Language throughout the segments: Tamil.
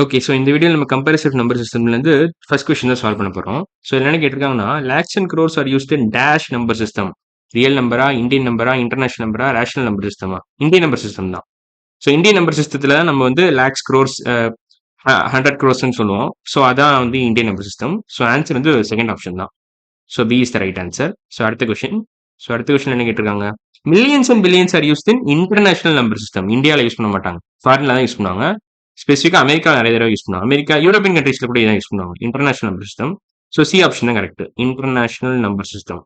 ஓகே. ஸோ இந்த வீடியோல நம்ம கம்பேரிசிவ் நம்பர் சிஸ்டம்லேருந்து ஃபர்ஸ்ட் கொஸ்டின் தான் சால்வ் பண்ண போறோம். ஸோ இதுல என்ன கேட்டிருக்காங்கன்னா, lakhs and crores are used in dash number system. Real நம்பரா, இந்தியன் நம்பரா, இன்டர்நேஷனல் நம்பரா, ரேஷனல் நம்பர் சிஸ்டமா? இந்தியன் நம்பர் சிஸ்டம் தான். ஸோ இந்தியன் நம்பர் சிஸ்டத்துல தான் நம்ம வந்து லேக்ஸ், க்ரோர்ஸ், 100 க்ரோர்ஸ்ன்னு சொல்லுவோம். ஸோ அதான் வந்து Indian number system. So answer வந்து செகண்ட் ஆப்ஷன் தான். So B is the right answer. So அடுத்த கொஸ்டின். ஸோ அடுத்த கொஸ்டின் என்ன கேட்டிருக்காங்க? Millions and billions are used in international number system. இந்தியாவில் யூஸ் பண்ண மாட்டாங்க. ஃபாரின்ல தான் யூஸ் பண்ணுவாங்க. ஸ்பெசிஃபிக்கா அமெரிக்கா நிறைய தடவை யூஸ் பண்ணுவாங்க. அமெரிக்கா, யூரோப்பியன் கண்ட்ரீஸ்ல கூட இதான் யூஸ் பண்ணுவாங்க. International number system. So C option தான் correct. International number system.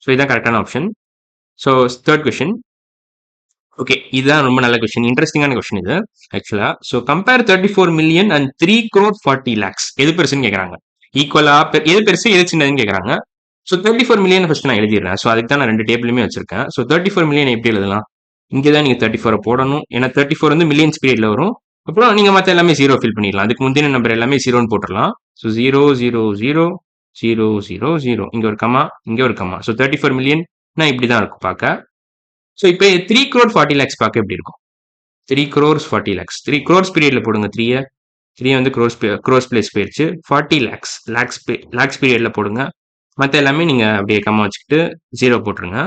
So இதான் கரெக்டான option. So third question. Okay, இதுதான் ரொம்ப நல்ல கொஸ்டின். இன்ட்ரெஸ்டிங்கான கொஸ்டின் இது ஆக்சுவலா. So compare 34 million and 3 crore 40 lakhs. எது பெருசுன்னு கேட்கறாங்க. ஈக்குவலா எது பெருசு எது சின்னதுன்னு கேட்கறாங்க. ஸோ 34 மில்லியன் ஃபர்ஸ்ட் நான் எழுதிடுறேன். ஸோ அதுக்கு தான் நான் ரெண்டு டேபிளுமே வச்சிருக்கேன். ஸோ 34 மில்லியன் எப்படி எழுதலாம்? இங்கே தான் நீங்க 34 போடணும். ஏன்னா 34 வந்து மில்லியன்ஸ் பீரியட்ல வரும். அப்புறம் நீங்க மற்ற எல்லாமே ஜீரோ ஃபில் பண்ணிடலாம். அதுக்கு முந்தின நம்பர் எல்லாமே ஜீரோன்னு போட்டுடலாம். ஸோ 0 0 0 0 0 0 இங்க ஒரு கமா, இங்க ஒரு கமா. ஸோ 34 மில்லியன் இப்படி தான் இருக்கும் பார்க்க. ஸோ இப்போ 3 crore 40 lakhs பார்க்க எப்படி இருக்கும்? 3 crores 40 lakhs. 3 crores பீரியட்ல போடுங்க. 3 வந்து க்ரோஸ் பிளேஸ் போயிருச்சு. 40 lakhs லேக்ஸ் பீரியட்ல போடுங்க. மற்ற எல்லாமே நீங்க அப்படியே கம்மா வச்சுக்கிட்டு ஜீரோ போட்டுருங்க.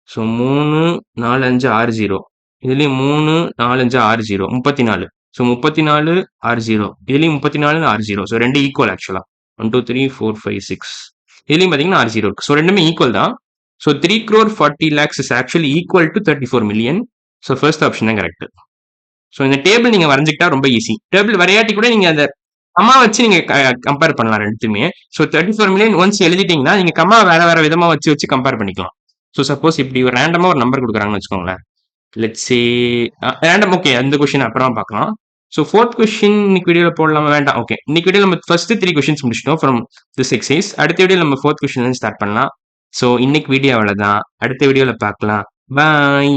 ஸோ 3 4 5 6 0. இதுலயும் 3 4 5 6 0 34. ஸோ 34 6 0. இதுலயும் 34 6 0. ஸோ ரெண்டு ஈக்குவல் ஆக்சுவலா. 1 2 3 4 5 6. இதுலயும் பாத்தீங்கன்னா 6 0 இருக்கு. ஸோ ரெண்டுமே ஈக்குவல் தான். So 3 crore 40 lakhs is actually equal to 34 million. So first option தான் கரெக்ட். ஸோ இந்த டேபிள் நீங்க வரைஞ்சிக்கிட்டா ரொம்ப ஈஸி. டேபிள் வரையாட்டி கூட நீங்க அந்த கம்மா வச்சு நீங்க கம்பேர் பண்ணலாம் ரெண்டுத்துமே. ஸோ 34 மில்லியன் ஒன்ஸ் எழுதிட்டீங்கன்னா நீங்க கம்மா வேற வேற விதமா வச்சு கம்பேர் பண்ணிக்கலாம். ஸோ சப்போஸ் இப்படி ஒரு ரேண்டமா ஒரு நம்பர் கொடுக்குறாங்கன்னு வச்சுக்கோங்களேன். Let's say random. ஓகே, அந்த கொஸ்டின் அப்புறமா பார்க்கலாம். ஸோ ஃபோர்த் கொஸ்டின் இன்னைக்கு வீடியோல போடலாமா வேண்டாம்? ஓகே, இன்னைக்கு வீடியோ நம்ம ஃபர்ஸ்ட் 3 கொஸ்டின்ஸ் முடிச்சிட்டோம் ஃப்ரம் திஸ் எக்ஸசைஸ். அடுத்த வீடியோ நம்ம ஃபோர்த் கொஸ்டின் ஸ்டார்ட் பண்ணலாம். ஸோ இன்னைக்கு வீடியோ அவ்வளவுதான். அடுத்த வீடியோல பார்க்கலாம். பாய்.